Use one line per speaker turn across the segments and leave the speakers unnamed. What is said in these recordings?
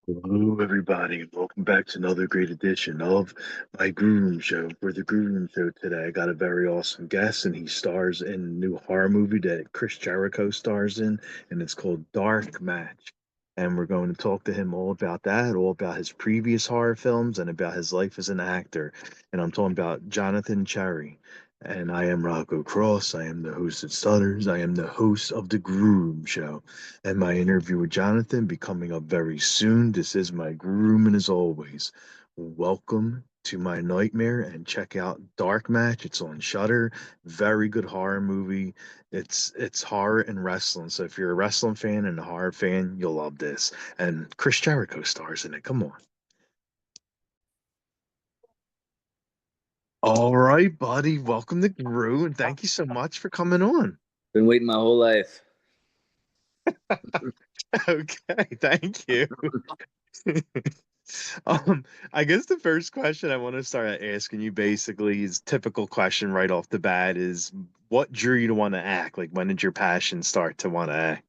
Hello, everybody. Welcome back to another great edition of my Grue Rume Show. For the Grue Rume Show today, I got a very awesome guest, and he stars in a new horror movie that Chris Jericho stars in, and it's called Dark Match. And we're going to talk to him all about that, all about his previous horror films, and about his life as an actor. And I'm talking about Jonathan Cherry. And I am Rocco Cross. I am the host of Stutters. I am the host of the Grue Rume Show and my interview with Jonathan be coming up very soon. This is my groom, and as always, welcome to my nightmare and check out Dark Match. It's on Shudder. Very good horror movie. It's horror and wrestling. So if you're a wrestling fan and a horror fan, you'll love this. And Chris Jericho stars in it. Come on. All right, buddy. Welcome to Gru, and thank you so much for coming on.
Been waiting my whole life.
Okay, thank you. I guess the first question I want to start asking you basically is typical question right off the bat is what drew you to want to act? Like when did your passion start to want to act?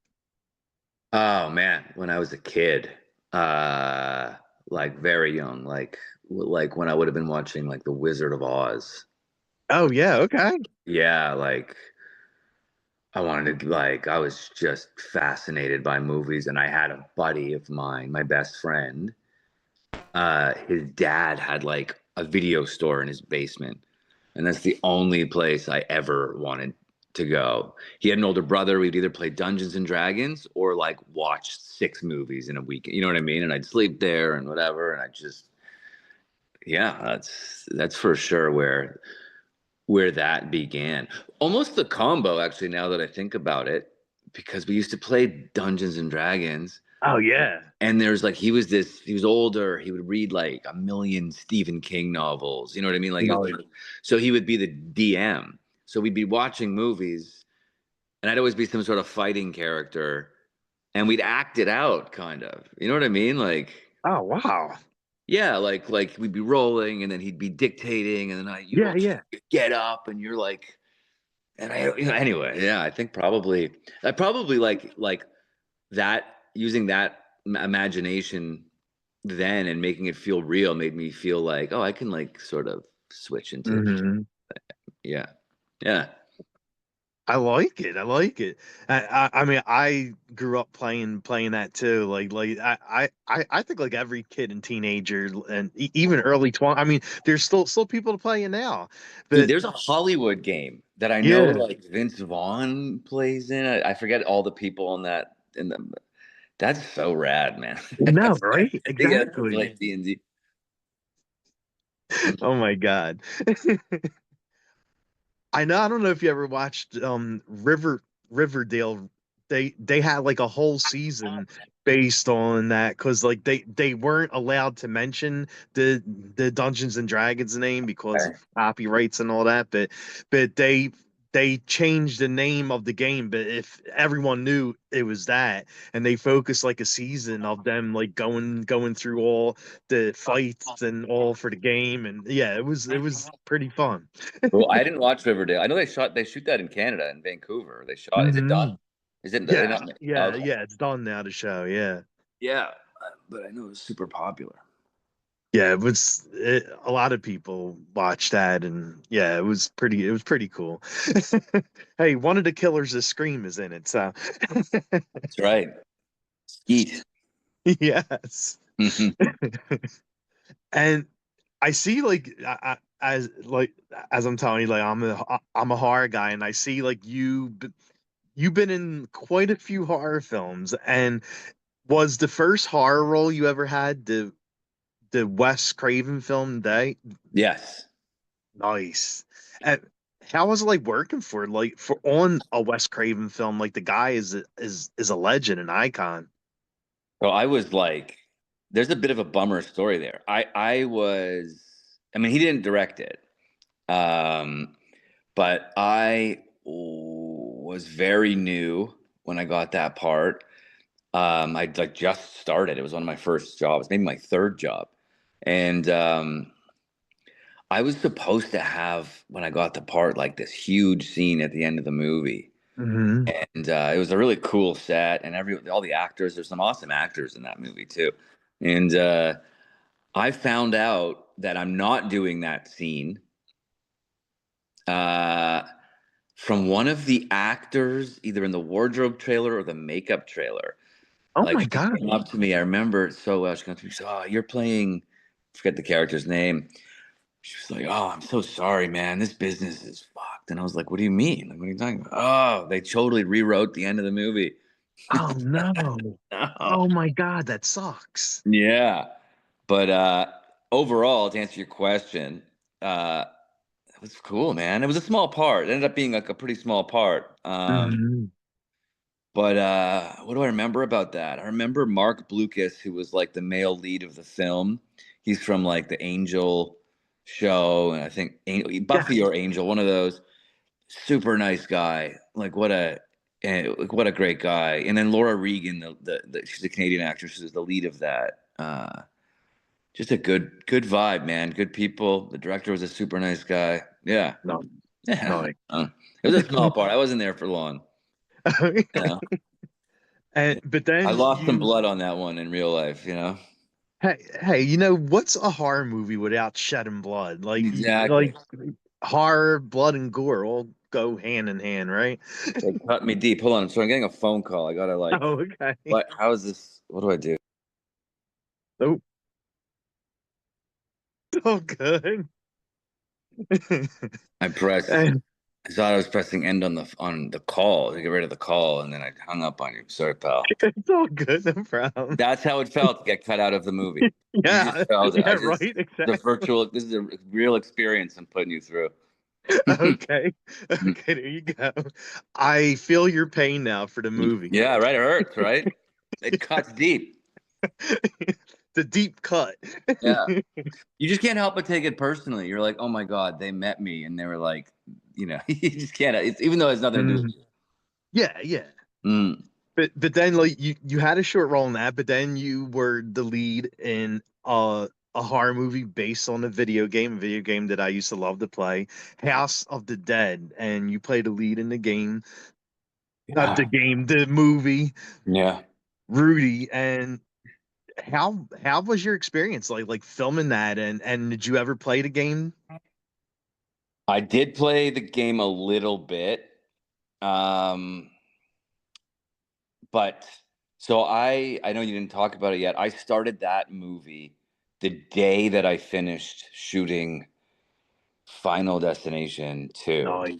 Oh man, when I was a kid, like very young, like when I would have been watching like The Wizard of Oz.
Oh yeah, okay.
Yeah, like I wanted to like I was just fascinated by movies, and I had a buddy of mine, my best friend. His dad had like a video store in his basement, and that's the only place I ever wanted to go. He had an older brother. We'd either play Dungeons and Dragons or like watch 6 movies in a week. You know what I mean? And I'd sleep there and whatever. And I just, yeah, that's for sure where that began. Almost the combo, actually. Now that I think about it, because we used to play Dungeons and Dragons,
Oh yeah.
and there's like he was older, he would read like a million Stephen King novels, you know what I mean, like
No.
so he would be the DM, so we'd be watching movies, and I'd always be some sort of fighting character, and we'd act it out, kind of, you know what I mean, like,
Oh wow.
yeah, like we'd be rolling, and then he'd be dictating, and then you
Yeah,
all
yeah.
get up, and you're like, and anyway, yeah, I think I probably like that, using that imagination then and making it feel real made me feel like, oh, I can like sort of switch into,
Hmm.
yeah, yeah.
I like it. I like it. I mean, I grew up playing that too. I think like every kid and teenager and even early 20. I mean, there's still people to play it now.
Dude,
But
there's a Hollywood game that I know
yeah,
like Vince Vaughn plays in. I forget all the people on that in the that's so rad, man.
no, right?
Yeah,
Exactly.
like D&D.
Oh my God. I don't know if you ever watched Riverdale. They had like a whole season based on that because like they weren't allowed to mention the Dungeons and Dragons name because of copyrights and all that, but they changed the name of the game, but if everyone knew it was that, and they focused like a season of them like going through all the fights and all for the game, and yeah, it was pretty fun.
Well, I didn't watch Riverdale. I know they shoot that in Canada, in Vancouver. They shot. Is it
Hmm.
done? Is it? They
Yeah,
not? Oh,
yeah,
okay.
yeah. It's done now. The show. Yeah,
Yeah, but I know it was super popular.
yeah. A lot of people watched that, and yeah, it was pretty. It was pretty cool. Hey, one of the killers of Scream is in it, so
That's right. Skeet.
yes. And I see as I'm telling you, like I'm a horror guy, and I see like you've been in quite a few horror films, and was the first horror role you ever had the Wes Craven film Day?
Yes.
Nice. And how was it like working for for on a Wes Craven film? Like the guy is a legend, an icon.
So I was like, there's a bit of a bummer story there. I was, I mean, he didn't direct it, um, but I was very new when I got that part. I like just started. It was one of my first jobs, maybe my third job, and I was supposed to have, when I got the part, like this huge scene at the end of the movie,
Hmm.
and it was a really cool set, and all the actors. There's some awesome actors in that movie too. And I found out that I'm not doing that scene uh, from one of the actors, either in the wardrobe trailer or the makeup trailer.
Oh
Like
my
she
god.
came up to me, I remember it so well. She came to me, she said, "Oh, you're playing," I forget the character's name. She was like, "Oh, I'm so sorry, man. This business is fucked." And I was like, "What do you mean? Like, what are you talking about?" Oh, they totally rewrote the end of the movie.
Oh no.
No.
Oh my god, that sucks.
Yeah. But overall, to answer your question, uh, it was cool, man. It was a small part. It ended up being like a pretty small part.
Mhm.
But what do I remember about that? I remember Mark Blucas, who was like the male lead of the film. He's from like the Angel show, and I think Buffy
Yes.
or Angel, one of those. Super nice guy. Like what a great guy. And then Laura Regan, she's a Canadian actress, she's the lead of that. Just a good vibe, man. Good people. The director was a super nice guy. Yeah,
No.
yeah.
No.
It was a small part. I wasn't there for long. You know,
And but
I
then
lost some
you
blood on that one in real life. You know,
hey, what's a horror movie without shedding blood?
exactly.
Like horror, blood, and gore all go hand in hand, right?
They cut me deep. Hold on. So I'm getting a phone call. I gotta like.
Oh, okay.
What? How is this? What do I do?
Oh, so good.
I press.
And
I thought I was pressing end on the call to get rid of the call, and then I hung up on you. Sorry, pal.
it's all good, no problem.
That's how it felt to get cut out of the movie. You
Yeah,
just felt it.
yeah, right,
The
exactly.
virtual. This is a real experience I'm putting you through.
Okay, okay, there you go. I feel your pain now for the movie.
Yeah, right. It hurts, right? It cuts deep.
The deep cut.
Yeah. You just can't help but take it personally. You're like, oh my God, they met me and they were like, you just can't, even though it has nothing to do with
Mm, yeah, yeah.
you.
But then like you had a short role in that, but then you were the lead in a horror movie based on a video game that I used to love to play, House of the Dead, and you played the lead in the game, not the
Yeah.
game, the movie,
Yeah.
Rudy. And how was your experience like filming that, and did you ever play the game?
I did play the game a little bit. Um, but so I know you didn't talk about it yet. I started that movie the day that I finished shooting Final Destination 2.
Nice,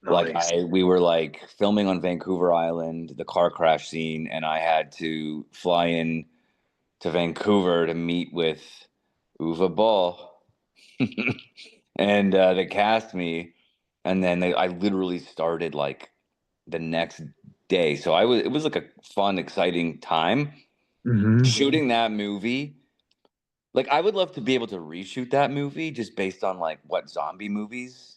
Like
nice.
we were like filming on Vancouver Island, the car crash scene, and I had to fly in to Vancouver to meet with Uwe Ball, and they cast me, and then I literally started like the next day. So it was like a fun, exciting time
Hmm.
shooting that movie. Like I would love to be able to reshoot that movie just based on like what zombie movies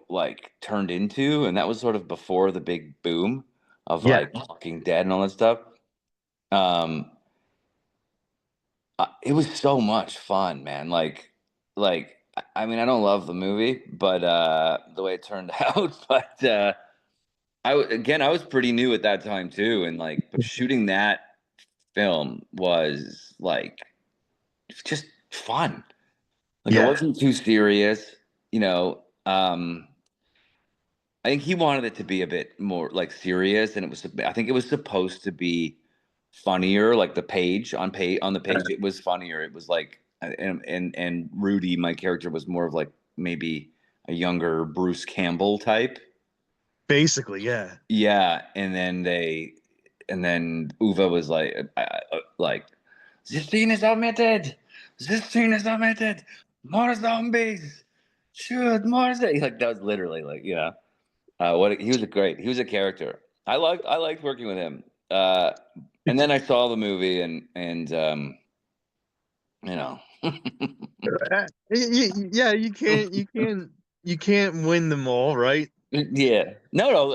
like turned into, and that was sort of before the big boom of
Yeah,
like Walking Dead and all that stuff. Um, it was so much fun, man. I mean, I don't love the movie, but the way it turned out. But again, I was pretty new at that time too, and like, but shooting that film was like just fun. Like, it
yeah.
wasn't too serious, you know. I think he wanted it to be a bit more like serious, and I think it was supposed to be funnier. Like on the page, it was funnier. It was like, and Rudy, my character, was more of like maybe a younger Bruce Campbell type.
Basically, yeah.
Yeah, and then Uwe was like, this scene is omitted. This scene is omitted. More zombies. Shoot, more zombies. Like that was literally like, he was a character. I liked working with him. And then I saw the movie and you know
Yeah, you can't win them all, right?
yeah. No,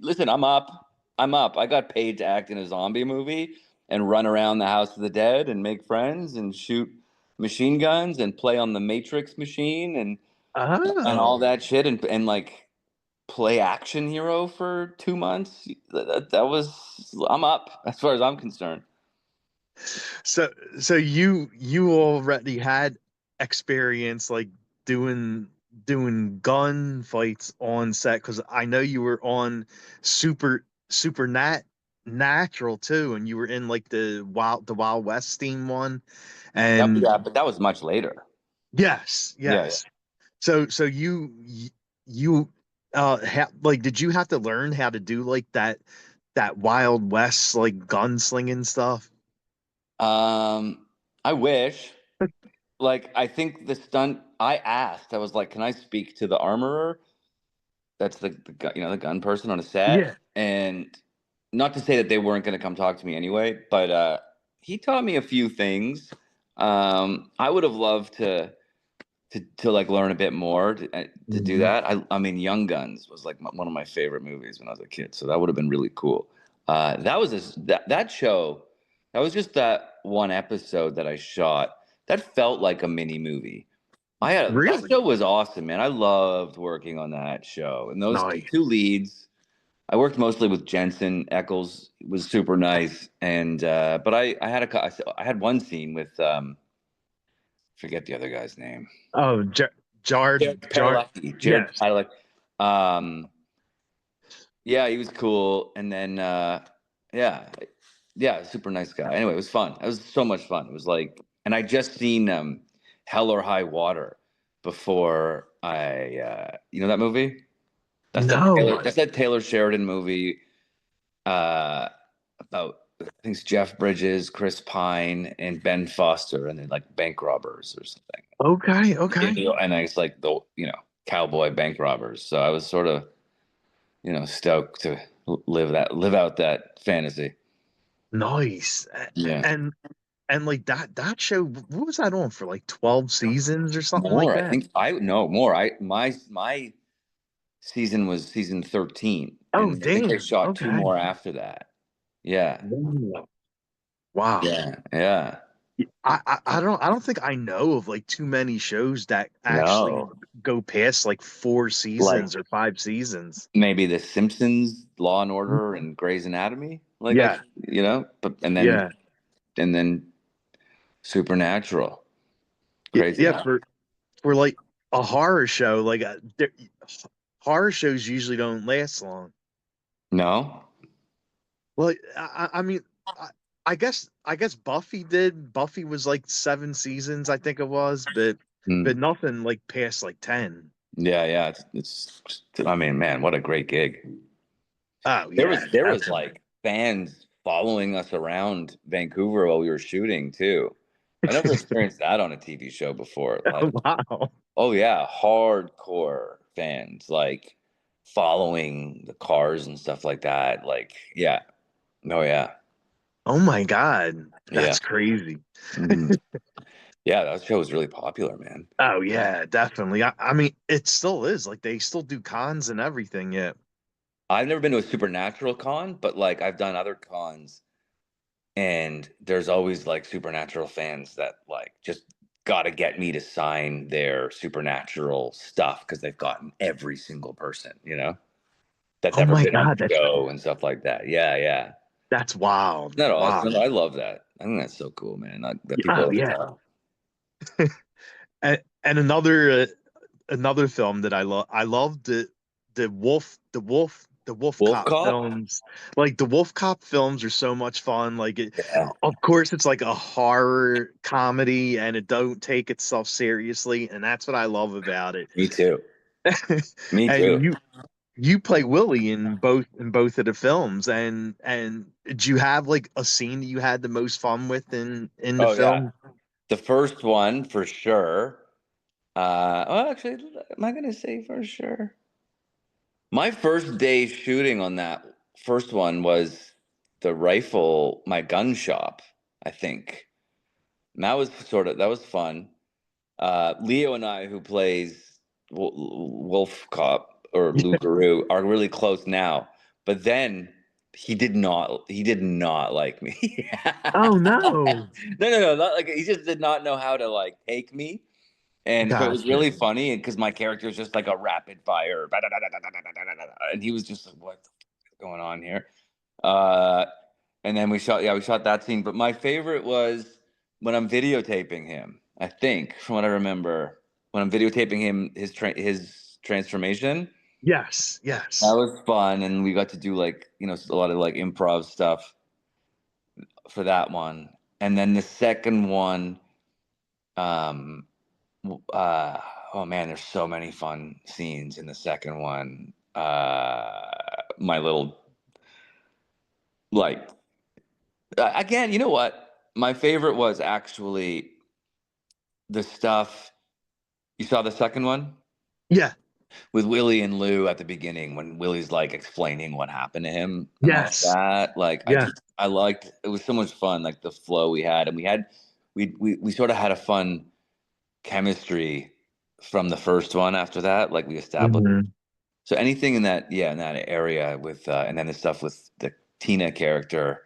listen, I'm up. I got paid to act in a zombie movie and run around the House of the Dead and make friends and shoot machine guns and play on the Matrix machine and all
Oh,
that shit and like play action hero for 2 months. That was I'm up as far as I'm concerned.
So so you already had experience like doing gun fights on set because I know you were on Supernatural too, and you were in like the Wild West theme one, and
Yeah, but that was much later.
yes,
Yeah, yeah.
yes. So you like did you have to learn how to do like that Wild West like gunslinging stuff?
I wish. Like, I think the stunt. I asked. I was like, "Can I speak to the armorer?" That's the gun person on a set,
Yeah.
and not to say that they weren't going to come talk to me anyway, but he taught me a few things. I would have loved to like learn a bit more to do
Mhm.
that. I mean, Young Guns was like one of my favorite movies when I was a kid, so that would have been really cool. That was that show. That was just that one episode that I shot. That felt like a mini movie. That
Really?
show was awesome, man. I loved working on that show, and those
Nice.
two leads. I worked mostly with Jensen Ackles. It was super nice, and but I had one scene with forget the other guy's name.
Oh,
Jared
Jar.
Padalecki. Jared
Yes.
Padalecki. Um, yeah, he was cool. And then, yeah, yeah, super nice guy. Anyway, it was fun. It was so much fun. It was like, and I just seen Hell or High Water before you know that movie?
No.
That's that Taylor Sheridan movie about I think it's Jeff Bridges, Chris Pine, and Ben Foster, and they're like bank robbers or something.
Okay. Okay.
And it's like the cowboy bank robbers. So I was sort of stoked to live out that fantasy.
Nice.
Yeah,
And like that show, what was that on for like 12 seasons or something like
more. I
that?
think I no more. I my season was season 13,
Oh,
and I think they
damn.
shot two
Okay.
more after that. Yeah,
Wow. Wow.
yeah, yeah.
I don't think I know of like too many shows that actually
No,
go past like four
like
seasons or five seasons.
maybe The Simpsons, Law and Order, and Grey's Anatomy. Like
Yeah.
but
Yeah.
and then Supernatural. Crazy,
Yeah.
huh?
For like a horror show, like horror shows usually don't last long.
No.
Well, I mean, I, I guess Buffy did. Buffy was like 7 seasons, I think it was, but
Hmm.
nothing like past like 10.
Yeah, yeah. I mean, man, what a great gig.
Oh
There was
yeah,
there was
definitely.
like fans following us around Vancouver while we were shooting too. I never experienced that on a TV show before. Like,
Wow.
oh yeah, hardcore fans like following the cars and stuff like that. Like, yeah, oh yeah,
Oh my God,
yeah,
that's crazy.
hmm yeah. That show was really popular, man.
Oh yeah, definitely. I mean, it still is. Like they still do cons and everything. Yeah.
I've never been to a supernatural con, but like I've done other cons, and there's always like supernatural fans that like just got to get me to sign their supernatural stuff because they've gotten every single person, that's
Oh
ever
my
been on
God,
the show and stuff like that. Yeah, yeah.
that's wild.
Isn't that
Wow.
awesome? I love that. I think that's so cool, man. That
Oh
people
yeah. And another film that I love the Wolf
Wolf
Cop
Cop.
films. Like the Wolf Cop films are so much fun. Like
Yeah,
of course it's like a horror comedy and it don't take itself seriously, and that's what I love about it.
me too. Me
And
too.
you play Willie in both of the films, and did you have like a scene that you had the most fun with in the
Oh yeah,
film?
the first one for sure. Well, actually, am I gonna say for sure? My first day shooting on that first one was my gun shop, I think. And that was fun. Leo and I, who plays Wolf Cop or Lou Garou, are really close now. But then he did not like me.
Oh no.
No, not like he just did not know how to like take me. And so it was
Gotcha.
really funny because my character is just like a rapid fire, and he was just like, "What the fuck is going on here?" Uh, And then we shot that scene. But my favorite was when I'm videotaping him. I think, from what I remember, when I'm videotaping him, his transformation.
Yes,
That
yes.
was fun, and we got to do like a lot of like improv stuff for that one. And then the second one, um, uh, oh man, there's so many fun scenes in the second one. My little like again, you know what? My favorite was actually the stuff. You saw the second one
Yeah.
with Willie and Lou at the beginning when Willie's like explaining what happened to him and all of
Yes.
that. Like
Yeah.
I liked it was so much fun, like the flow we had, and we sort of had a fun chemistry from the first one after that, like we established.
Mhm.
So anything in that, yeah, in that area with, and then the stuff with the Tina character,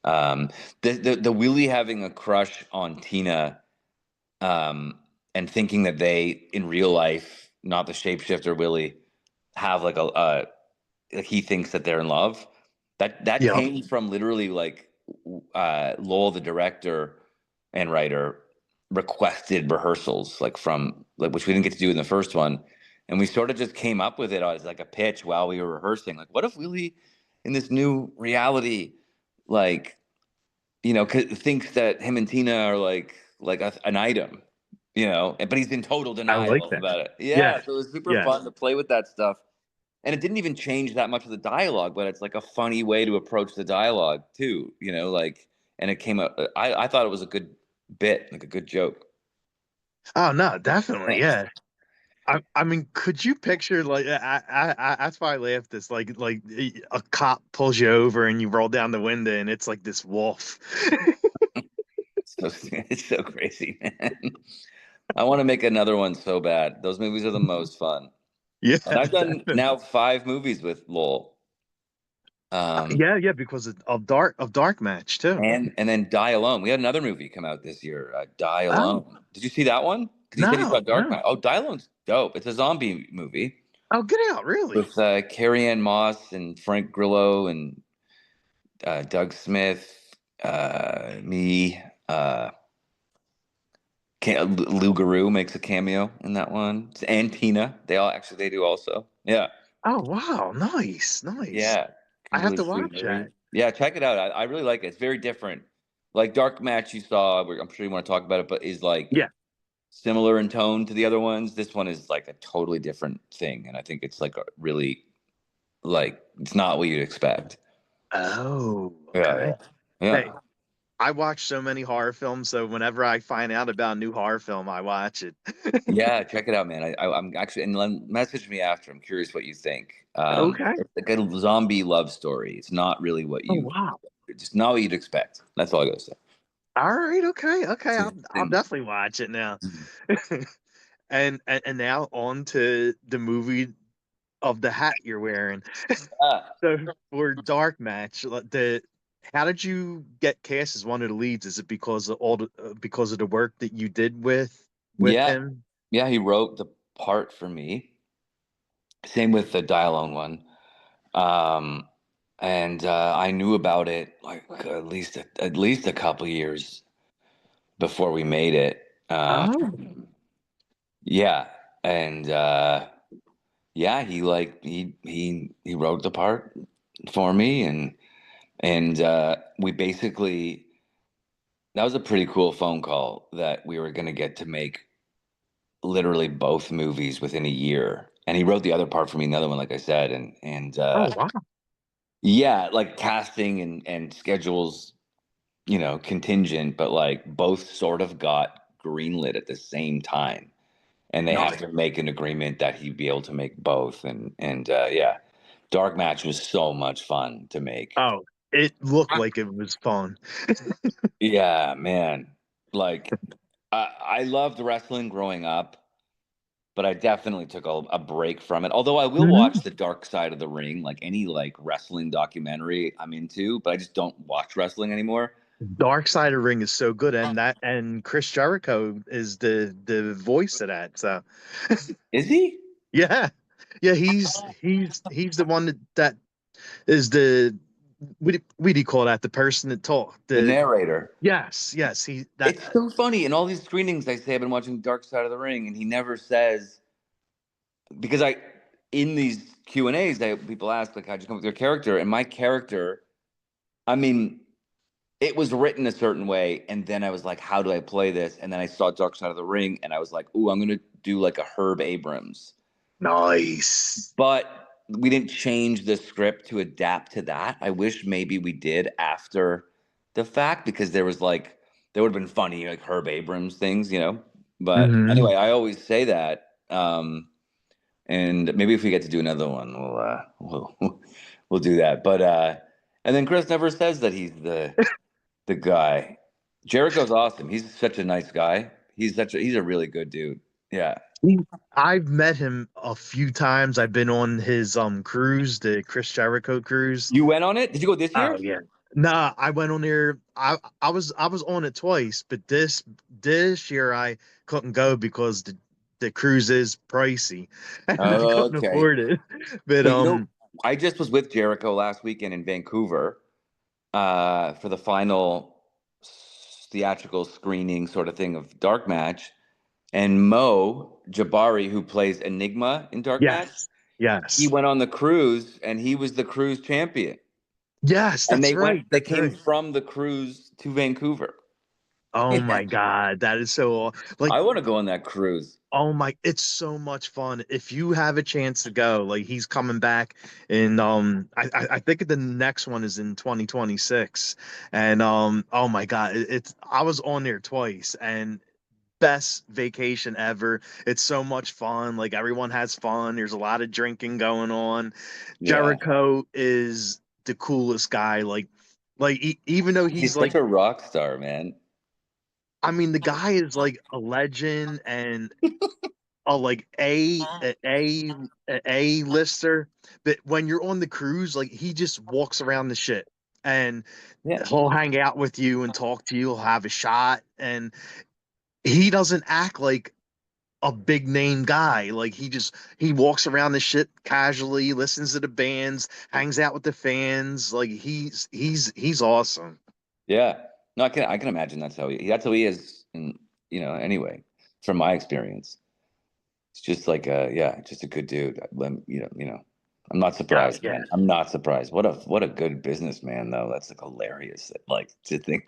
um, the Willie having a crush on Tina, um, and thinking that they in real life, not the shapeshifter Willie, have like he thinks that they're in love. That
Yeah.
came from literally like Lowell, the director and writer, requested rehearsals like from like which we didn't get to do in the first one, and we sort of just came up with it as like a pitch while we were rehearsing. Like, what if Willie in this new reality, like thinks that him and Tina are like an item, but he's in total
I like
denial
that.
about it.
Yeah.
Yeah, so it was super
Yeah.
fun to play with that stuff, and it didn't even change that much of the dialogue, but it's like a funny way to approach the dialogue too, like, and it came up. I thought it was a good bit, like a good joke.
Oh no, definitely.
Thanks.
Yeah. I mean, could you picture like that's why I laughed this like a cop pulls you over and you roll down the window and it's like this wolf.
So it's so crazy, man. I want to make another one so bad. Those movies are the most fun,
Yeah,
and I've done
definitely.
now 5 movies with Lowell. Um,
Yeah, yeah, because of Dark Match too.
and then Die Alone. We had another movie come out this year, Die
Oh,
Alone. Did you see that one? Because you said you saw
no,
Dark
no.
Knight. Oh, Die Alone's dope. It's a zombie movie
Oh, get out, really?
with Carrie Ann Moss and Frank Grillo and Doug Smith, me, Lou Garou makes a cameo in that one, and Tina. They do also. Yeah,
Oh, wow, nice, nice.
yeah.
I have
Kimberly
to
Sweet
watch
Marie.
that.
Yeah, check it out. I really like it. It's very different. Like Dark Match you saw, I'm sure you want to talk about it, but is like
Yeah.
similar in tone to the other ones. This one is like a totally different thing, and I think it's like a really like it's not what you'd expect.
Oh,
Yeah,
okay.
yeah, yeah.
Hey, I watch so many horror films, so whenever I find out about a new horror film, I watch it.
Yeah, check it out, man. I'm actually and message me after. I'm curious what you think.
Okay.
It's like a zombie love story. It's not really
Oh, wow.
it's just not what you'd expect. That's all I gotta say.
All right. Okay. Okay.
It's
I'll
interesting.
definitely watch it now. And now on to the movie of the hat you're wearing.
Ah,
So for Dark Match, the how did you get cast as one of the leads? Is it because of because of the work that you did with
yeah,
him?
yeah. He wrote the part for me. Same with the Dialone one. Um, and I knew about it like at least a couple years before we made it.
Oh,
Yeah, and yeah, he wrote the part for me, and we basically that was a pretty cool phone call that we were going to get to make literally both movies within a year. And he wrote the other part for me, another one, like I said, and
oh wow.
yeah, like casting and schedules, contingent, but like both sort of got greenlit at the same time, and they have
Nice.
to make an agreement that he'd be able to make both, and yeah, Dark Match was so much fun to make.
Oh, it looked like it was fun.
Yeah, man, like I loved wrestling growing up. But I definitely took a break from it. Although I will watch
Mhm.
the Dark Side of the Ring, like any like wrestling documentary I'm into, but I just don't watch wrestling anymore.
Dark Side of Ring is so good, and Chris Jericho is the voice of that. So
Is he?
yeah, yeah, he's the one that is what do you call that? The person that talked.
The
The
narrator.
yes, he that.
It's so funny. In all these screenings, I say I've been watching Dark Side of the Ring, and he never says, because I in these Q&As, people ask like, how'd you come up with your character? And my character, I mean, it was written a certain way, and then I was like, how do I play this? And then I saw Dark Side of the Ring, and I was like, ooh, I'm gonna do like a Herb Abrams.
Nice.
But we didn't change the script to adapt to that. I wish maybe we did after the fact, because there was like there would have been funny like Herb Abrams things, you know. But
Hmm.
anyway, I always say that. And maybe if we get to do another one, we'll do that. But and then Chris never says that he's the guy. Jericho's awesome. He's such a nice guy. He's a really good dude. Yeah.
I've met him a few times. I've been on his cruise, the Chris Jericho cruise.
You went on it? Did you go this
Oh
year?
yeah. Nah, I went on there. I was on it twice, but this year I couldn't go because the cruise is pricey and I couldn't
Okay.
afford it. But
But you know, I just was with Jericho last weekend in Vancouver for the final theatrical screening sort of thing of Dark Match. And Mo Jabari, who plays Enigma in Dark Match,
yes,
he
yes,
went on the cruise and he was the cruise champion.
yes,
And
that's right.
they
That's
came
right.
from the cruise to Vancouver.
Oh
Yeah.
my God, that is so like
I want to go on that cruise.
oh my, it's so much fun. If you have a chance to go, like he's coming back and I think the next one is in 2026. And oh my God, it's I was on there twice and best vacation ever. It's so much fun. Like everyone has fun. There's a lot of drinking going on.
Yeah.
Jericho is the coolest guy. Even though
He's
he's
such
like
a rock star, man.
I mean the guy is like a legend and like a lister, but when you're on the cruise, like he just walks around the ship and
Yeah.
he'll hang out with you and talk to you. He'll have a shot, and he doesn't act like a big name guy. Like he walks around the ship casually, listens to the bands, hangs out with the fans. Like he's awesome.
Yeah. No, I can imagine that's how he is in, you know, anyway, from my experience. It's just like just a good dude. You know. I'm not
Yeah,
surprised,
yeah.
man. I'm not surprised. What a good businessman though. That's like hilarious. Like to think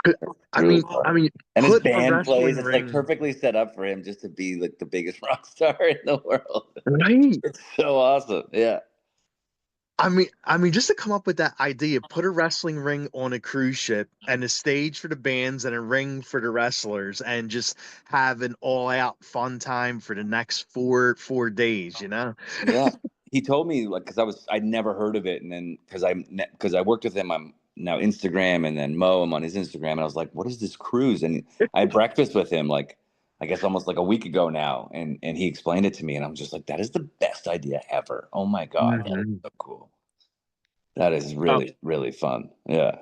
I
really
mean,
funny. And his
put a
band plays,
wrestling
it's like
ring,
perfectly set up for him just to be like the biggest rock star in the world.
right?
It's so awesome. Yeah.
I mean, just to come up with that idea, put a wrestling ring on a cruise ship and a stage for the bands and a ring for the wrestlers, and just have an all-out fun time for the next four days. You know?
Yeah. He told me like I'd never heard of it, and then because I worked with him on now Instagram, and then Mo I'm on his Instagram, and I was like, what is this cruise? And I had breakfast with him like I guess almost like a week ago now, and he explained it to me, and I'm just like, that is the best idea ever. Oh my God, that is
Hmm.
so cool. That is
Oh,
really, really fun. Yeah.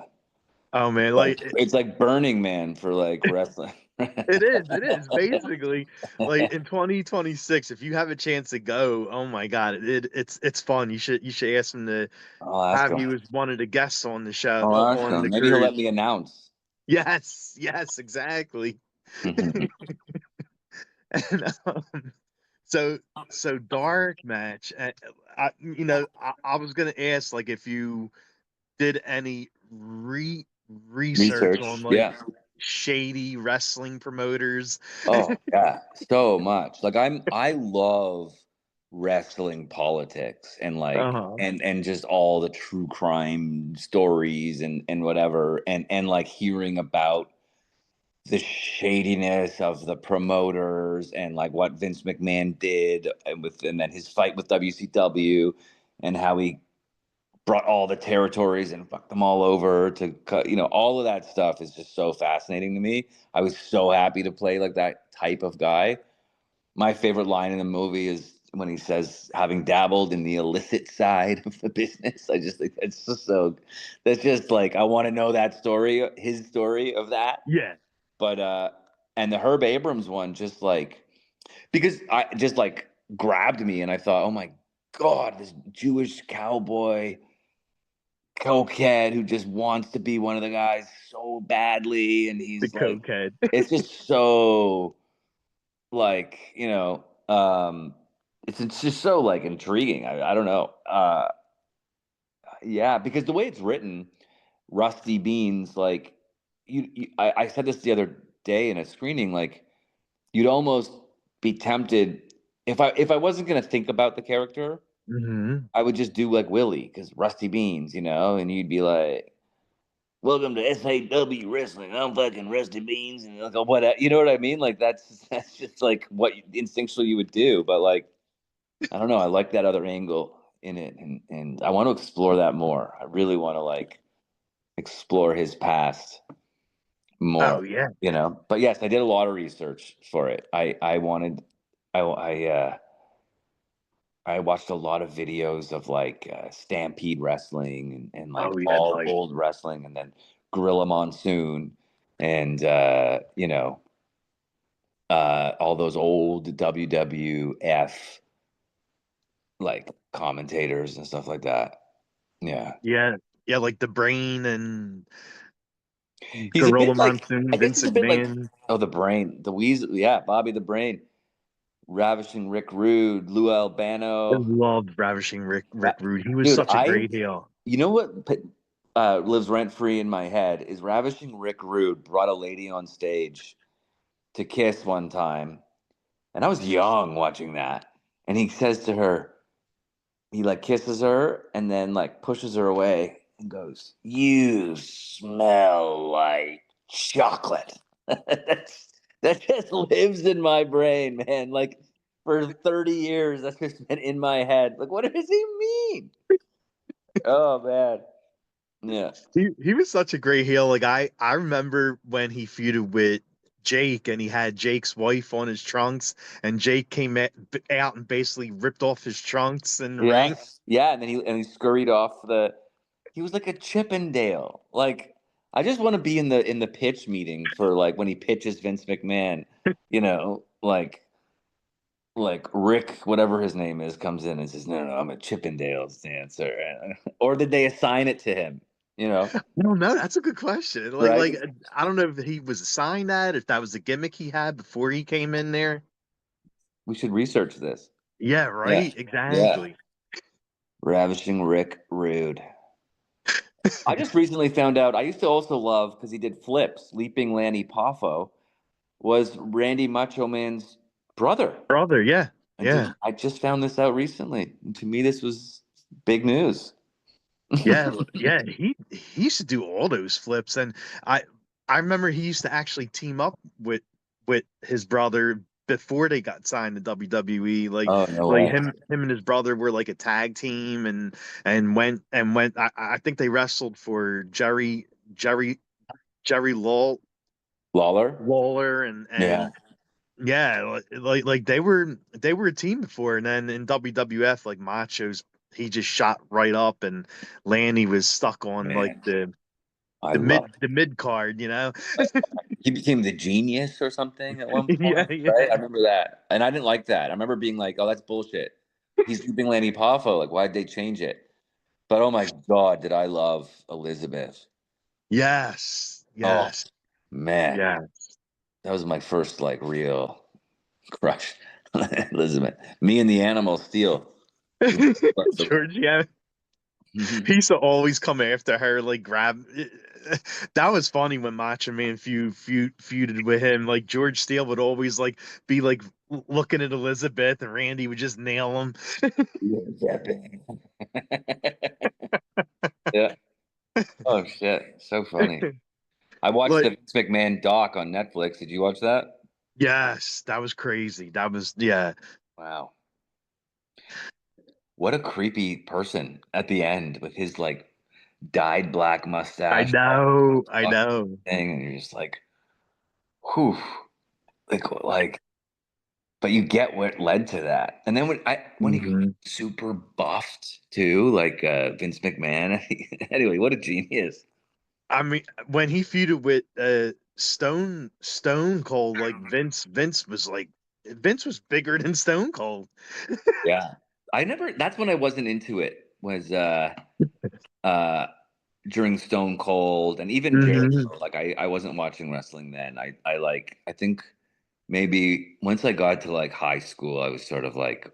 oh man,
Like it's like Burning Man for like wrestling.
it is basically like in 2026. If you have a chance to go, oh my God, it's fun. You should ask him to
I'll ask
have
him.
you as one of the guests on the show
I'll ask
on
him.
the
Maybe he'll let
cruise.
me announce.
Yes, yes, exactly. And, so so dark match. I was gonna ask like if you did any research on
Research.
like
Yeah.
shady wrestling promoters.
Oh yeah, so much. Like I love wrestling politics and like
Uh-huh.
and just all the true crime stories and whatever and like hearing about the shadiness of the promoters and like what Vince McMahon did and then his fight with WCW and how he brought all the territories and fucked them all over to cut, you know, all of that stuff is just so fascinating to me. I was so happy to play like that type of guy. My favorite line in the movie is when he says, having dabbled in the illicit side of the business. I just think that's just so, that's just like, I want to know that story, his story of that.
Yeah.
But, and the Herb Abrams one, just like, because I just like grabbed me and I thought, oh my God, this Jewish cowboy cokehead who just wants to be one of the guys so badly, and
The
he's like,
cokehead.
it's just so like it's just so like intriguing. I don't know. Yeah, because the way it's written, Rusty Beans, like I said this the other day in a screening, like you'd almost be tempted if I wasn't gonna think about the character,
Hmm.
I would just do like Willie because Rusty Beans, and you'd be like, "Welcome to SAW Wrestling. I'm fucking Rusty Beans," and like what, you know what I mean? Like that's just like what instinctually you would do, but like I don't know. I like that other angle in it, and I want to explore that more. I really want to like explore his past
Oh
more,
yeah.
But yes, I did a lot of research for it. I wanted, I watched a lot of videos of like Stampede Wrestling and like
Oh yeah.
all
Like,
old wrestling, and then Gorilla Monsoon, and all those old WWF like commentators and stuff like that. Yeah.
yeah. Yeah. Like the Brain and
He's a
Gorilla
bit like, I
Monsoon,
guess
Vince
he's a bit like,
McMahon.
oh, the Brain, the Weasel, yeah, Bobby the Brain, Ravishing Rick Rude, Lou
I
Albano.
loved Ravishing Rick Rude. He was
Dude,
such a great heel.
you know what lives rent free in my head is Ravishing Rick Rude brought a lady on stage to kiss one time, and I was young watching that, and he says to her, he like kisses her and then like pushes her away and goes, "You smell like chocolate." That just lives in my brain, man. Like for 30 years, that's just been in my head. Like, what does he mean? Oh man. Yeah.
He was such a great heel. Like I remember when he feuded with Jake and he had Jake's wife on his trunks and Jake came out and basically ripped off his trunks in the ring.
Yes. Yeah. And then he scurried off he was like a Chippendale. Like, I just want to be in the pitch meeting for like when he pitches Vince McMahon, like Rick, whatever his name is, comes in and says, "No, no, I'm a Chippendales dancer," or did they assign it to him?
No, no, that's a good question.
Right?
I don't know if he was assigned that, if that was the gimmick he had before he came in there.
We should research this.
Yeah,
Yeah,
right.
yeah.
Exactly.
Ravishing Rick Rude. I just recently found out. I used to also love because he did flips. Leaping Lanny Poffo was Randy Macho Man's brother.
Brother, yeah.
And
Yeah.
I just found this out recently. And to me, this was big news.
Yeah, yeah, he used to do all those flips, and I I remember he used to actually team up with his brother before they got signed to WWE.
Oh, no
Like
way.
him and his brother were like a tag team, and went. I think they wrestled for Jerry Jerry
Lawler?
Lawler
Yeah.
and yeah, like they were a team before, and then in WWF, like Macho's, he just shot right up, and Lanny was stuck on like
Man,
the
I
the
love
mid the mid card, you know?
He became the genius or something at one
Yeah,
point, right? I
yeah,
remember that. And I didn't like that. I remember being like, oh, that's bullshit. He's keeping Lanny Poffo. Like, why'd they change it? But oh my God, did I love Elizabeth.
yes,
Oh,
yes,
man.
yeah.
That was my first, like, real crush. Elizabeth. Me and the Animal Steel.
George, yeah, he used to always come after her, like grab. That was funny when Macho Man feuded with him. Like George Steele would always like be like looking at Elizabeth, and Randy would just nail him.
Yeah. Oh, shit. So funny. I watched the
Like,
Vince McMahon doc on Netflix. Did you watch that?
yes, that was crazy. That was, yeah.
Wow. What a creepy person at the end with his like dyed black
I
mustache,
know, I
fucking
know.
thing, and you're just like, whew, like, but you get what led to that. And then when he got
Hmm.
super buffed too, like Vince McMahon. Anyway, what a genius.
I mean, when he feuded with Stone Cold, like Vince was bigger than Stone Cold.
Yeah, I never. That's when I wasn't into it. Was during Stone Cold and even
Hmm.
Jericho. Like I wasn't watching wrestling then. I think maybe once I got to like high school, I was sort of like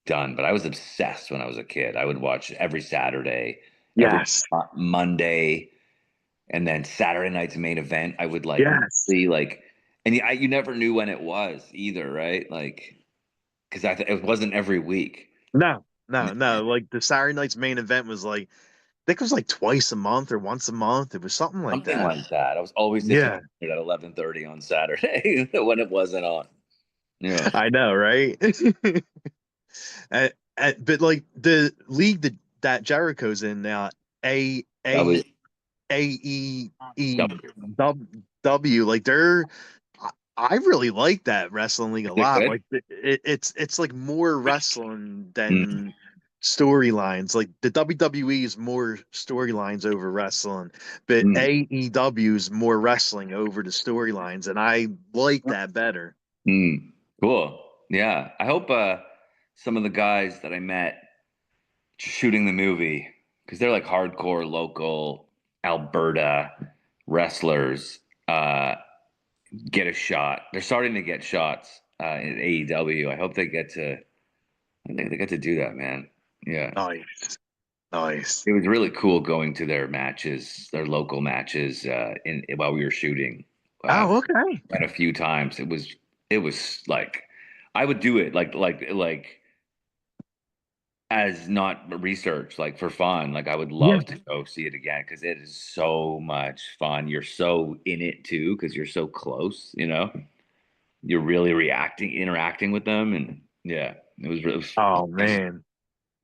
done. But I was obsessed when I was a kid. I would watch every Saturday, every
Yes.
Monday, and then Saturday night's main event. I would like
Yes.
see like, and you never knew when it was either, right? Like because it wasn't every week.
No, no, no. Like the Saturday night's main event was like, I think it was like twice a month or once a month. It was something like
Something
that.
like that. I was always
Yeah,
disappointed at 11:30 on Saturday when it wasn't on. Yeah,
I know, right? Uh, but like the league that Jericho's in now, A
that
A
was
AEE
W.
W, like I really like that wrestling league a
Is it
lot.
good?
Like it's like more wrestling
Mm,
than storylines. Like the WWE is more storylines over wrestling, but
mm,
AEW is more wrestling over the storylines, and I like that better.
mm. Cool. Yeah, I hope some of the guys that I met shooting the movie because they're like hardcore local Alberta wrestlers get a shot. They're starting to get shots in AEW. I hope they get to. I think they get to do that, man. Yeah.
Nice, nice.
It was really cool going to their matches, their local matches, in while we were shooting. Uh,
Oh, okay.
and a few times it was like I would do it like as not research, like for fun. Like I would
Yeah.
love to go see it again because it is so much fun. You're so in it too because you're so close. You're really interacting with them, and yeah, it was
Oh man.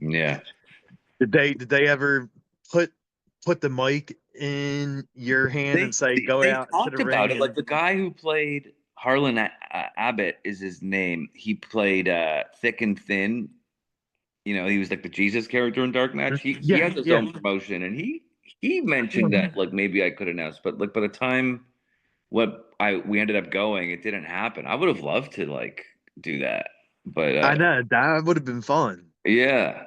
yeah.
Did they ever put put the mic in your hand and say go
They
out to the
talked about
ring
it. Like
and
the guy who played Harlan Abbott is his name. He played Thick and Thin. He was like the Jesus character in Dark Match. He
yeah,
has his
yeah.
own promotion, and he mentioned that like maybe I could announce, but like by the time what I we ended up going, it didn't happen. I would have loved to like do that, but
I know that would have been fun.
yeah,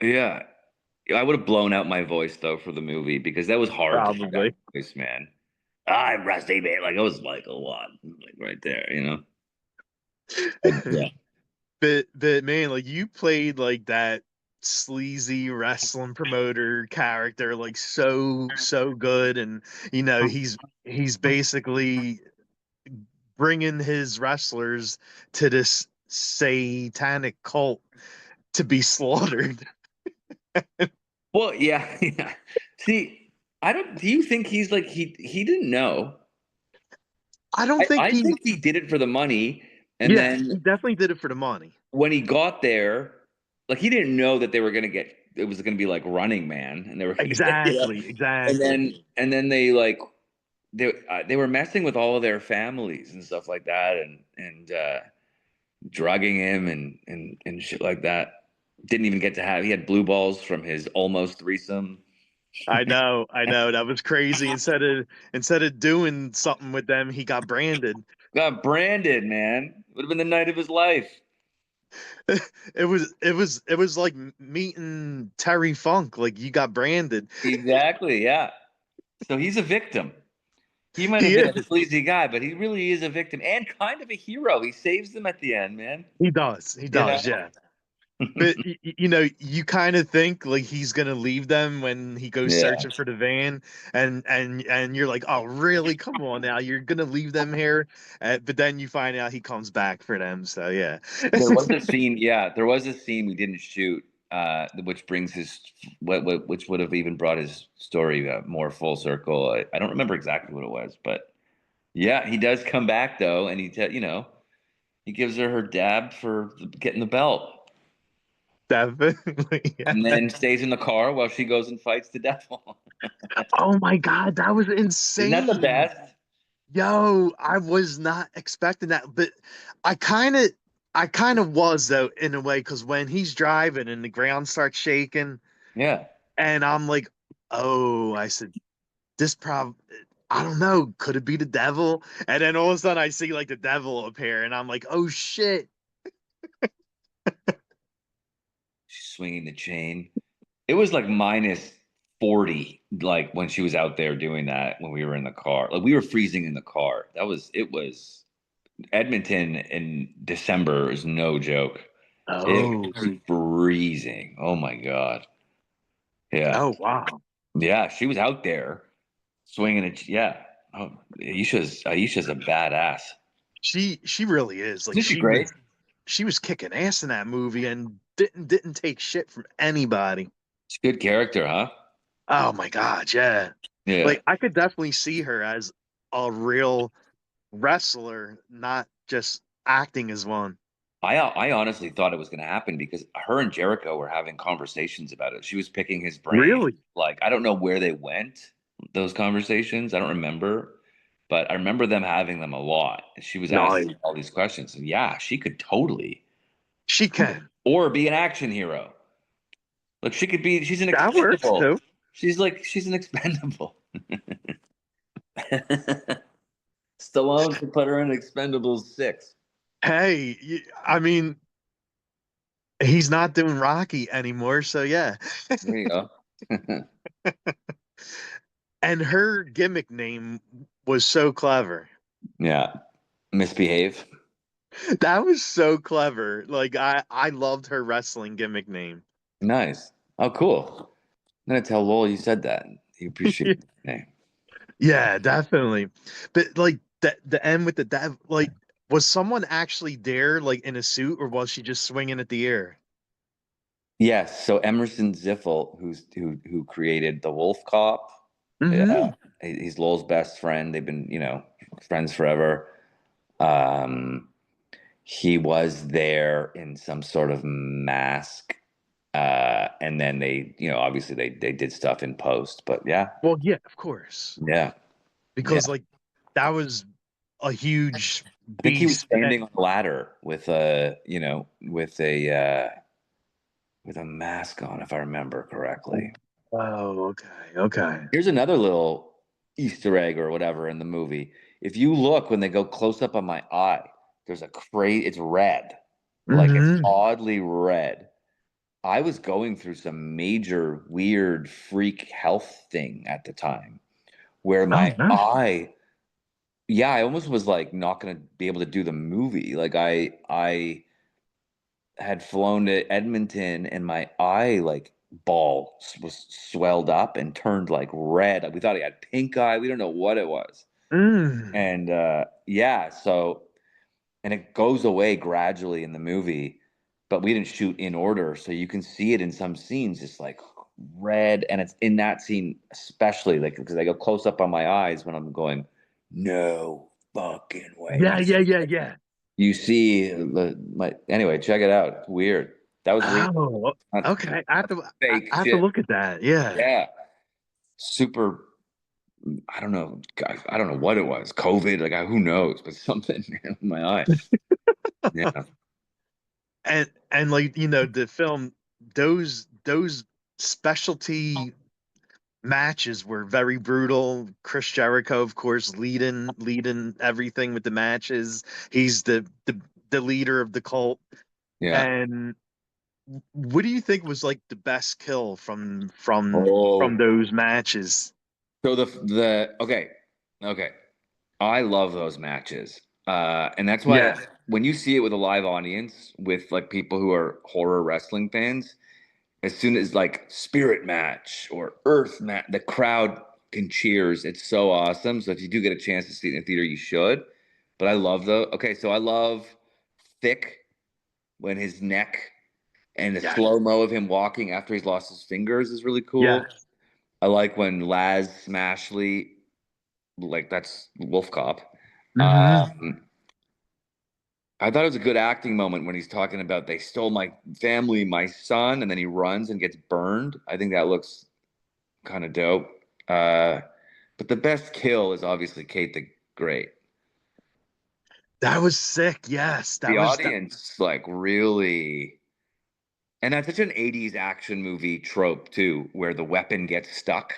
yeah. I would have blown out my voice though for the movie because that was hard to do that
Probably.
voice, man. I'm Rusty, man. Like it was like a lot, like right there. Yeah.
But man, like you played like that sleazy wrestling promoter character like so good, and he's basically bringing his wrestlers to this satanic cult to be slaughtered.
Well, yeah, yeah. See, I don't. Do you think he's like he didn't know?
I don't think
I
he
think he did it for the money, and
Yeah,
then
he definitely did it for the money.
when he got there, like he didn't know that they were gonna get it was gonna be like Running Man, and they were gonna get
Exactly,
and
exactly.
then they like they were messing with all of their families and stuff like that, and drugging him and shit like that. Didn't even get to have. He had blue balls from his almost threesome.
I know. That was crazy. Instead of doing something with them, he got branded.
Got branded, man. Would have been the night of his life.
It was like meeting Terry Funk. Like you got branded.
Exactly, yeah. So he's a victim. He might have
He
been
is.
a sleazy guy, but he really is a victim and kind of a hero. He saves them at the end, man.
He does. He
You know?
does. Yeah. But you kind of think like he's gonna leave them when he goes
Yeah.
searching for the van, and you're like, oh really? Come on now, you're gonna leave them here, but then you find out he comes back for them. So yeah,
There was a scene, yeah, there was a scene we didn't shoot, which brings which would have even brought his story more full circle. I don't remember exactly what it was, but yeah, he does come back though, and he gives her dab for getting the belt.
definitely. Yeah.
And then stays in the car while she goes and fights the devil.
Oh my God, that was
Isn't that the
insane.
best?
Yo, I was not expecting that, but I kind of, I kind of was though in a way because when he's driving and the ground starts shaking,
Yeah.
and I'm like, oh, I said this prob I don't know, could it be the devil? And then all of a sudden I see like the devil appear and I'm like, oh shit.
She's swinging the chain. It was like minus 40, like when she was out there doing that when we were in the car. Like we were freezing in the car. It was Edmonton in December is no joke. It
Oh,
was freezing. Oh my God. Yeah.
oh wow.
Yeah. She was out there swinging it. Yeah. Oh, Ayisha's a badass.
She really is. Like
Isn't she great?
she was kicking ass in that movie and didn't take shit from anybody.
She's a good character, huh?
Oh my God, yeah.
Yeah.
Like I could definitely see her as a real wrestler, not just acting as one.
I honestly thought it was going to happen because her and Jericho were having conversations about it. She was picking his brain.
Really?
Like I don't know where they went, those conversations. I don't remember, but I remember them having them a lot. She was
No,
asking all these questions, and yeah, she could totally,
she can.
or be an action hero. Like she could be. She's an
That works
expendable.
too.
She's an expendable. Stallone could put her in Expendables 6.
Hey, I mean, he's not doing Rocky anymore, so yeah.
There you go.
And her gimmick name was so clever.
Yeah, misbehave.
That was so clever. Like I loved her wrestling gimmick name.
Nice. Oh, cool. I'm gonna tell Lowell you said that. He appreciated the name.
Yeah, definitely. But like the end with the dev, like was someone actually there, like in a suit, or was she just swinging at the air?
Yes. So Emerson Ziffel, who created the Wolf Cop,
Hmm.
yeah, he's Lowell's best friend. They've been, friends forever. Um, he was there in some sort of mask, and then obviously they did stuff in post. But yeah,
Well, yeah, of course,
yeah,
because
yeah.
like that was a huge
I think he was
beast.
standing on a ladder with a mask on, if I remember correctly.
Oh, okay, okay.
Here's another little Easter egg or whatever in the movie. If you look when they go close up on my eye, there's a crate. It's red, like it's
Hmm.
oddly red. I was going through some major weird freak health thing at the time where
Oh,
my
nice.
eye, yeah, I almost was like not going to be able to do the movie. Like I had flown to Edmonton and my eye like ball was swelled up and turned like red. We thought he had pink eye. We don't know what it was.
Mm.
And yeah, so and it goes away gradually in the movie, but we didn't shoot in order, so you can see it in some scenes. It's like red, and it's in that scene especially like because I go close up on my eyes when I'm going, no fucking way.
Yeah, yeah, yeah, yeah.
You see my anyway, check it out. It's weird. That was real.
Oh,
Not,
okay.
not
I
fake
have to
shit.
look at that. Yeah.
Yeah. Super. I don't know. God, I don't know what it was. COVID. Like who knows? But something in my eye. Yeah.
And like the film, those specialty matches were very brutal. Chris Jericho, of course, leading everything with the matches. He's the leader of the cult.
Yeah.
And what do you think was like the best kill from
Oh.
those matches?
So the okay. I love those matches. And that's why
Yeah.
when you see it with a live audience with like people who are horror wrestling fans, as soon as like spirit match or earth match, the crowd can cheers. It's so awesome. So if you do get a chance to see it in the theater, you should. But I love so I love Thick when his neck and the
Yeah.
slow-mo of him walking after he's lost his fingers is really
Yeah.
cool. I like when Laz Smashley, like that's Wolf Cop.
Hmm.
Um, I thought it was a good acting moment when he's talking about they stole my family, my son, and then he runs and gets burned. I think that looks kind of dope. Uh, but the best kill is obviously Kate the Great.
That was sick. Yes.
The
That was that.
audience like really, and that's such an '80s action movie trope too, where the weapon gets stuck.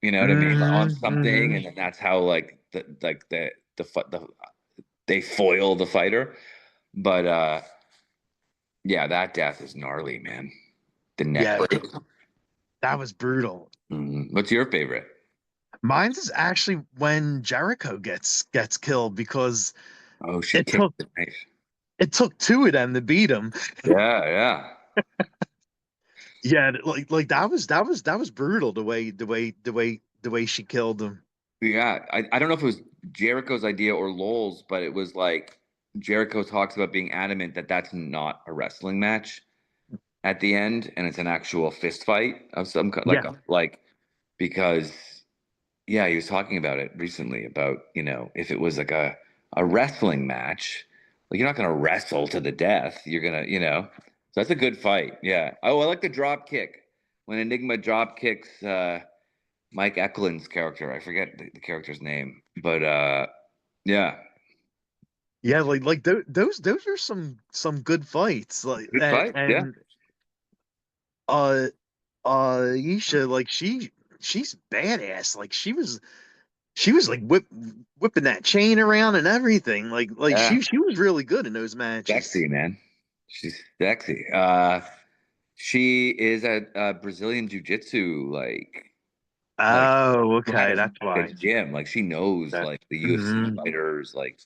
You know what I mean? On
Hmm.
something, and then that's how the they foil the fighter. But yeah, that death is gnarly, man. The neck
Yeah.
break.
That was brutal.
What's your favorite?
Mine's is actually when Jericho gets killed because
Oh, she
it
kicked
took
the knife.
it took two of them to beat him.
Yeah, yeah.
Yeah, like that was brutal the way she killed him.
Yeah, I don't know if it was Jericho's idea or Lowell's, but it was like Jericho talks about being adamant that that's not a wrestling match at the end, and it's an actual fist fight of some kind,
Yeah.
like because yeah, he was talking about it recently about if it was like a wrestling match, like you're not gonna wrestle to the death, you're gonna so that's a good fight. Yeah. Oh, I like the drop kick when Enigma drop kicks. Mike Eklund's character. I forget the character's name, but yeah,
Yeah, like those are some good fights. Like
good fight. Yeah,
and uh Ayisha, like she's badass. Like she was like whipping that chain around and everything. Like
yeah,
she was really good in those matches.
sexy man. She's sexy. She is a Brazilian jiu-jitsu like
Oh, okay,
kind of
that's
at
why.
a gym. Like she knows
That
like the UFC
mhm.
fighters. Like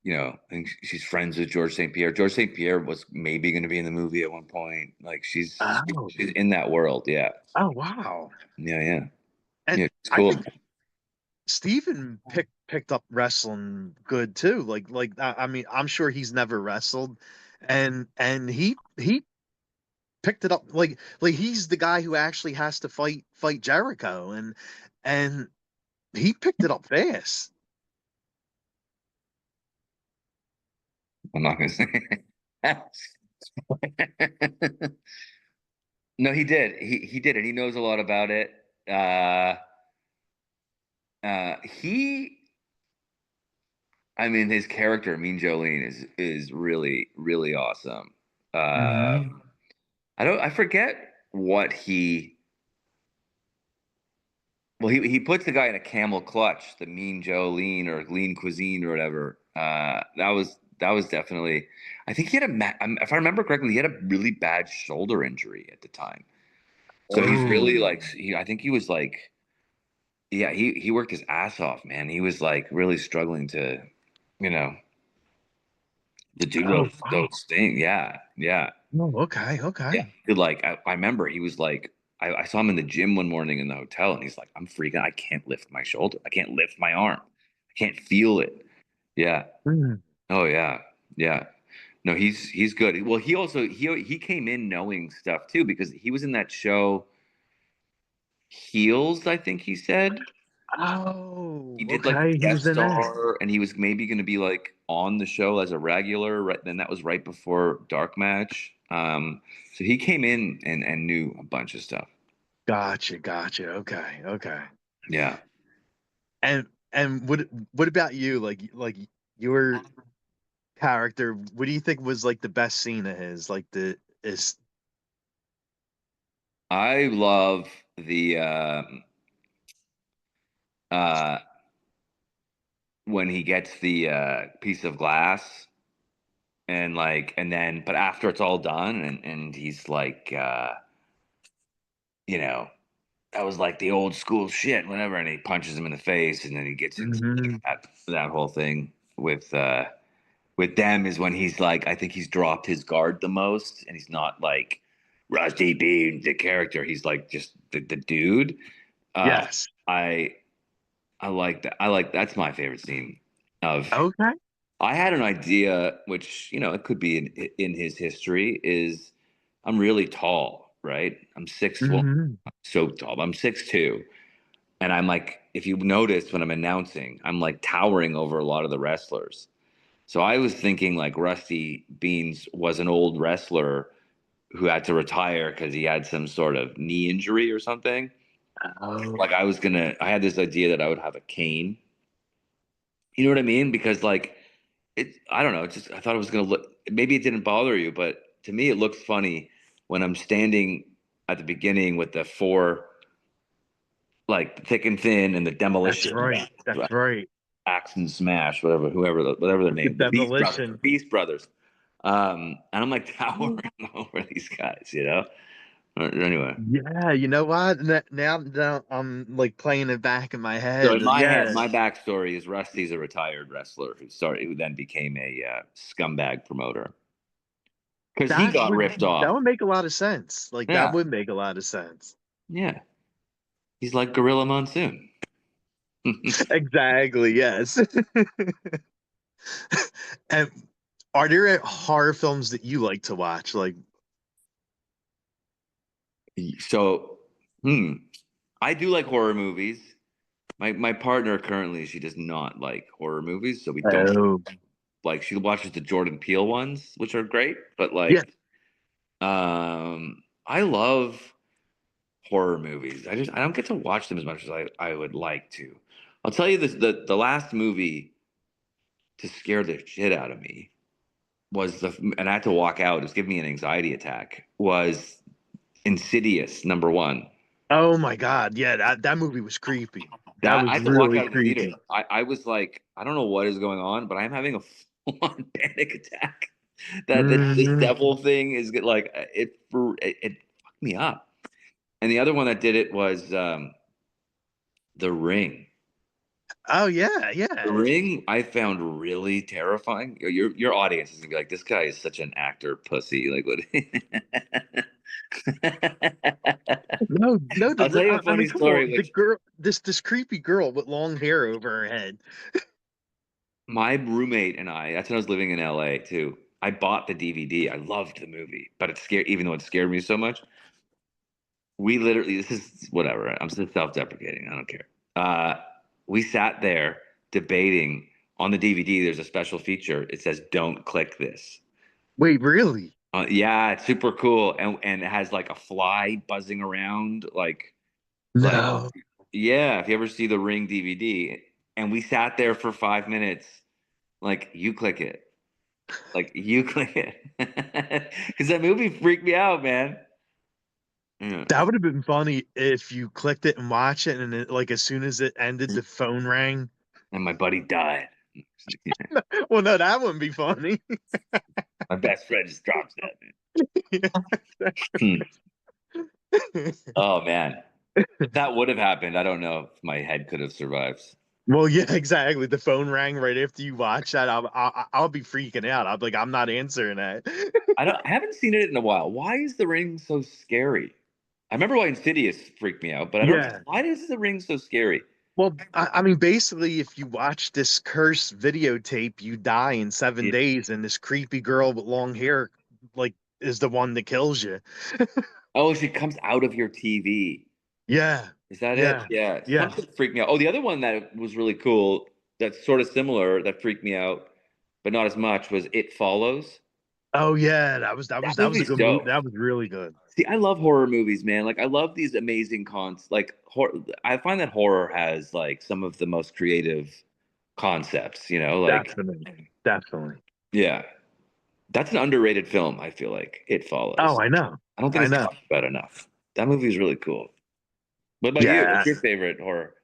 I think she's friends with George St. Pierre. George St. Pierre was maybe going to be in the movie at one point. Like
Oh,
she's in that world. Yeah,
oh wow.
yeah, yeah,
And
yeah. It's
I
cool.
think Steven picked up wrestling good too. Like I mean, I'm sure he's never wrestled, and he picked it up like he's the guy who actually has to fight Jericho, and he picked it up fast.
I'm not going to say. No, he did. He did it. He knows a lot about it. Uh, he, I mean, his character, Mean Jolene, is really really awesome. Uh,
Hmm.
I forget what he. Well, he puts the guy in a camel clutch, the Mean Joe Lean or Lean Cuisine or whatever. That was definitely. I think he had if I remember correctly, he had a really bad shoulder injury at the time. So he's really
Oh,
like I think he was like yeah, he worked his ass off, man. He was like really struggling you know, to do
oh wow.
those things. Yeah, yeah,
Oh, okay,
yeah.
okay.
Like I remember he was like I saw him in the gym one morning in the hotel, and he's like, I'm freaking. I can't lift my shoulder. I can't lift my arm. I can't feel it. Yeah.
Mhm.
Oh yeah. Yeah. No, he's good. Well, he also he came in knowing stuff too because he was in that show Heels, I think he said. He
Oh,
did like a
okay. He
guest
was in that.
star, and he was maybe going to be like on the show as a regular. Right then, that was right before Dark Match. So he came in and knew a bunch of stuff.
Gotcha, gotcha. Okay, okay.
Yeah,
And what about you? Like your character, what do you think was like the best scene of his? Like the is
I love the uh, when he gets the piece of glass and and then but after it's all done and he's like you know that was like the old school shit, whatever. And he punches him in the face, and then he gets into
hmm
that whole thing with them is when he's like, I think he's dropped his guard the most, and he's not like Rusty Bean, the character. He's like just the dude. Uh,
yes.
I I like that. That's my favorite scene of.
Okay.
I had an idea, which it could be in his history. Is I'm really tall, right? I'm six. Well,
Hmm.
so tall. I'm 6'2". And I'm like, if you notice when I'm announcing, I'm like towering over a lot of the wrestlers. So I was thinking like Rusty Beans was an old wrestler who had to retire because he had some sort of knee injury or something.
Oh,
Like I had this idea that I would have a cane. You know what I mean? Because like I don't know. It's just I thought it was gonna look. Maybe it didn't bother you, but to me it looked funny when I'm standing at the beginning with the four like thick and thin and the
that's
demolition
right. That's right.
Axe and Smash, whatever their
The
name,
demolition.
Beast Brothers. And I'm like towering over these guys, Anyway,
Yeah, you know what? Now I'm like playing it back in my
so
head.
in my head,
Yeah,
my backstory is Rusty's a retired wrestler who then became a scumbag promoter because he
that
got
would
ripped
that
off.
would make a lot of sense. Like that
Yeah,
would make a lot of sense.
yeah, he's like Gorilla Monsoon.
Exactly, yes. And are there horror films that you like to watch? Like,
So, hmm, I do like horror movies. My partner currently she does not like horror movies, so we don't
oh,
like. She watches the Jordan Peele ones, which are great, but
yeah.
like, I love horror movies. I don't get to watch them as much as I would like to. I'll tell you this: the last movie to scare the shit out of me was and I had to walk out. It was giving me an anxiety attack. Was Insidious #1.
Oh my God, yeah, that movie was creepy. That
That I
was
had to walk
really
out of the theater.
creepy.
I was like, I don't know what is going on, but I'm having a full-on panic attack. That this
Hmm.
devil thing is like it fucked me up. And the other one that did it was The Ring.
Oh yeah,
The
yeah.
Ring I found really terrifying. Your audience is gonna be like, this guy is such an actor pussy. Like what?
No, no.
I'll tell you a
I mean,
funny
come on,
story,
the
which
girl, this creepy girl with long hair over her head.
my roommate and I, that's when I was living in LA too. I bought the DVD. I loved the movie, but it scared, even though it scared me so much. We literally, this is whatever. I'm just self-deprecating. I don't care. Uh, we sat there debating on the DVD. There's a special feature. It says, "Don't click this."
Wait, really?
Yeah, it's super cool, and it has like a fly buzzing around, like
No.
yeah. If you ever see the Ring DVD, and we sat there for 5 minutes, like you click it. Like you click it because that movie freaked me out, man. Yeah.
That would have been funny if you clicked it and watched it, and like as soon as it ended, the phone rang.
And my buddy died.
Well, no, that wouldn't be funny.
My best friend just drops that. Hmm. Oh man, if that would have happened, I don't know if my head could have survived.
Well, yeah, exactly. The phone rang right after you watch that. I'll be freaking out. I'll be like, I'm not answering that.
I haven't seen it in a while. Why is The Ring so scary? I remember why Insidious freaked me out, but I don't.
Yeah.
Why is The Ring so scary?
Well, I mean, basically, if you watch this cursed videotape, you die in seven
Yeah.
days, and this creepy girl with long hair, like, is the one that kills you.
Oh, she comes out of your TV.
Yeah,
Is that it?
yeah,
Yeah,
yeah.
something freaked me out. Oh, the other one that was really cool, that's sort of similar, that freaked me out, but not as much, was It Follows.
Oh yeah, that was a
Movie's
good movie.
dope.
That was really good.
See, I love horror movies, man. Like, I love these amazing like I find that horror has like some of the most creative concepts. Like
Definitely, definitely.
yeah, that's an underrated film. I feel like It
Oh,
Follows.
I know,
I don't think
I
it's
know.
talked about enough. That movie is really cool. What about you?
Yeah,
What's your favorite horror?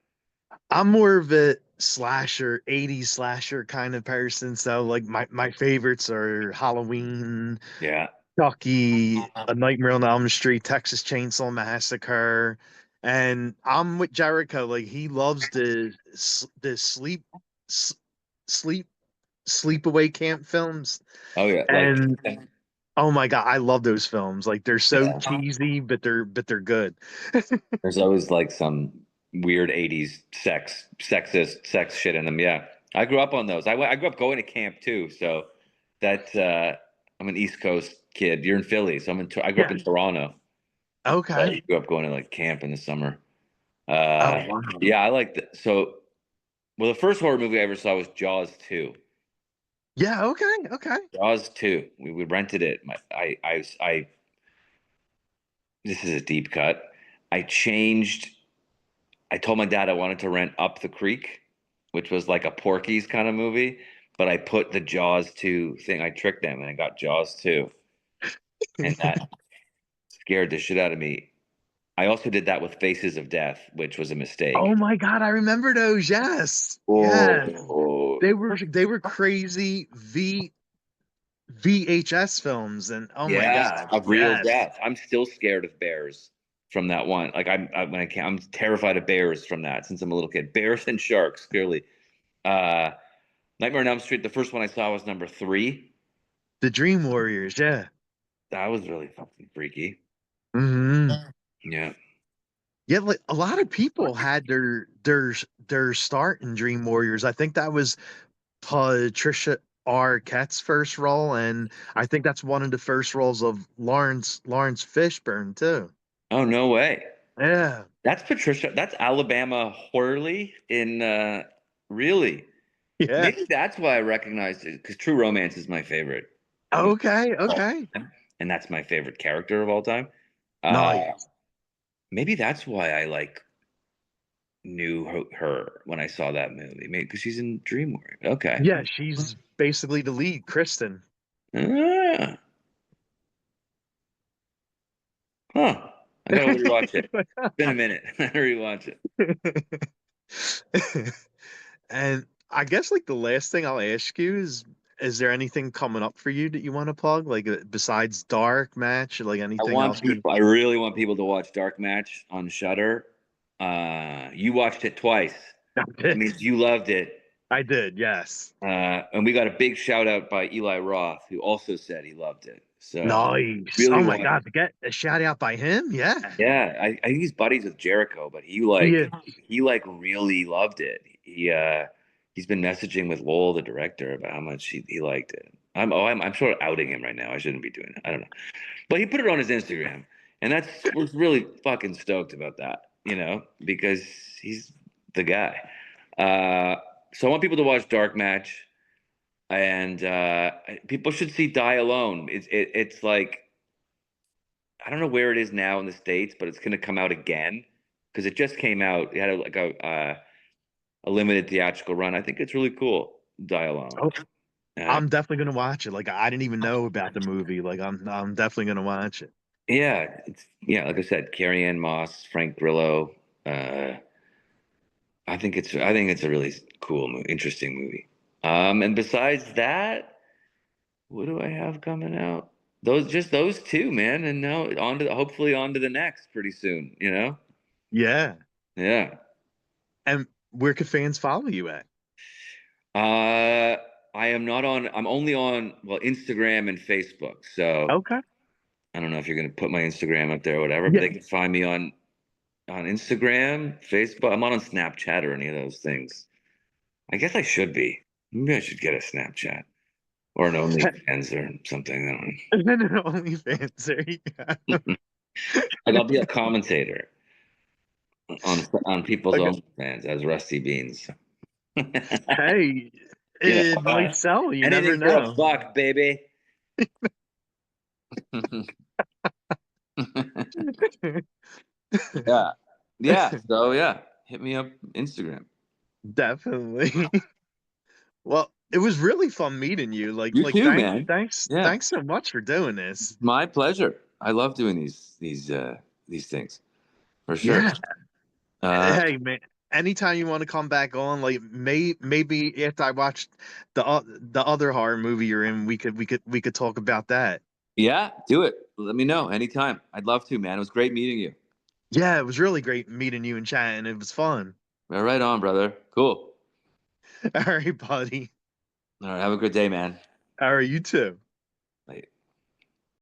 I'm more of a slasher, 80s slasher kind of person. So like my favorites are Halloween,
Yeah.
Chucky, A Nightmare on Elm Street, Texas Chainsaw Massacre, and I'm with Jericho. Like he loves the s- sleep sleepaway camp films,
Oh yeah. Like
and oh my God, I love those films. Like they're so
yeah.
cheesy, but they're good.
There's always like some weird '80s sexist sex shit in them. Yeah, I grew up on those. I grew up going to camp too. So that I'm an East Coast kid. You're in Philly, so I grew up
Yeah.
in Toronto. So
Okay.
I grew up going to like camp in the summer.
Oh wow.
Yeah, I like that. So, well, the first horror movie I ever saw was Jaws 2.
Yeah. Okay. Okay.
Jaws 2. We rented it. This is a deep cut. I changed I told my dad I wanted to rent Up the Creek, which was like a Porky's kind of movie, but I put the Jaws 2 thing. I tricked them and I got Jaws 2. And that scared the shit out of me. I also did that with Faces of Death, which was a
Oh
mistake.
my God, I remember those. Yes. Yes.
Oh,
They were crazy. VHS films, and oh my
Yeah,
god,
of real
yes.
death. I'm still scared of bears from that one. Like when I can't, I'm terrified of bears from that since I'm a little kid. Bears and sharks, clearly. Uh, Nightmare on Elm Street. The first one I saw was number 3.
The Dream Warriors, yeah.
That was really fucking freaky.
Hmm.
Yeah.
Yeah, like a lot of people had their start in Dream Warriors. I think that was Patricia Arquette's first role, and I think that's one of the first roles of Lawrence Fishburne too.
Oh no way.
Yeah,
That's Patricia. That's Alabama Horley in really.
yeah.
Maybe that's why I recognized it because True Romance is my favorite movie
Okay,
of all
okay.
time, and that's my favorite character of all time. Uh,
Nice.
Maybe that's why I like knew her when I saw that movie. Maybe because she's in Dream Warrior. Okay.
Yeah, she's basically the lead, Kristen.
Ah, huh. I gotta rewatch it. It's been a minute. I gotta rewatch it.
And I guess like the last thing I'll ask you is there anything coming up for you that you want to plug? Like besides Dark Match, like
I
anything
want
else you're
people. I really want people to watch Dark Match on Shudder. You watched it twice.
I
That
did.
means you loved it.
I did, yes.
And we got a big shout out by Eli Roth, who also said he loved it. So
Nice.
really
Oh my
want,
God, to get a shout out by him? Yeah.
yeah, I think he's buddies with Jericho, but
Yeah.
he like really loved it. He's been messaging with Lowell, the director, about how much he liked it. I'm sort of outing him right now. I shouldn't be doing it. I don't know. But he put it on his Instagram, and we're really fucking stoked about that, because he's the guy. Uh, so I want people to watch Dark Match, and people should see Die Alone. It's like I don't know where it is now in the States, but it's going to come out again because it just came out. It had a limited theatrical run. I think it's really cool. Die Alone.
Oh,
Uh,
I'm definitely gonna watch it. Like I didn't even know about the movie. Like I'm definitely gonna watch it.
yeah, like I said, Carrie Ann Moss, Frank Grillo. Uh, I think it's a really cool, interesting movie. And besides that, what do I have coming out? Those two, man, and now hopefully on to the next pretty soon.
Yeah.
Yeah.
And where could fans follow you at?
Uh, I am not on. I'm only on Instagram and Facebook. So
Okay.
I don't know if you're gonna put my Instagram up there or whatever, but
Yeah.
they can find me on Instagram, Facebook. I'm not on Snapchat or any of those things. I guess I should be. Maybe I should get a Snapchat or an OnlyFans or something. I don't
And then OnlyFans. There you go.
know. Like I'll be a commentator on people's
Like,
OnlyFans as Rusty Beans.
hey,
You know,
it might sell. You never
anything for a
know.
buck, baby. Yeah. Yeah. So yeah, hit me up Instagram.
Definitely. Well, it was really fun meeting you.
You too, man. Yeah.
Thanks so much for doing this.
My pleasure. I love doing these things for sure.
Yeah.
Uh
Hey, man. Anytime you want to come back on, like maybe after I watched the other horror movie you're in, we could talk about that.
yeah, do it. Let me know anytime. I'd love to, man. It was great meeting you.
Yeah, it was really great meeting you and chatting. It was fun.
All right on, brother. Cool.
All right, buddy.
All right, have a good day, man.
All right, you too.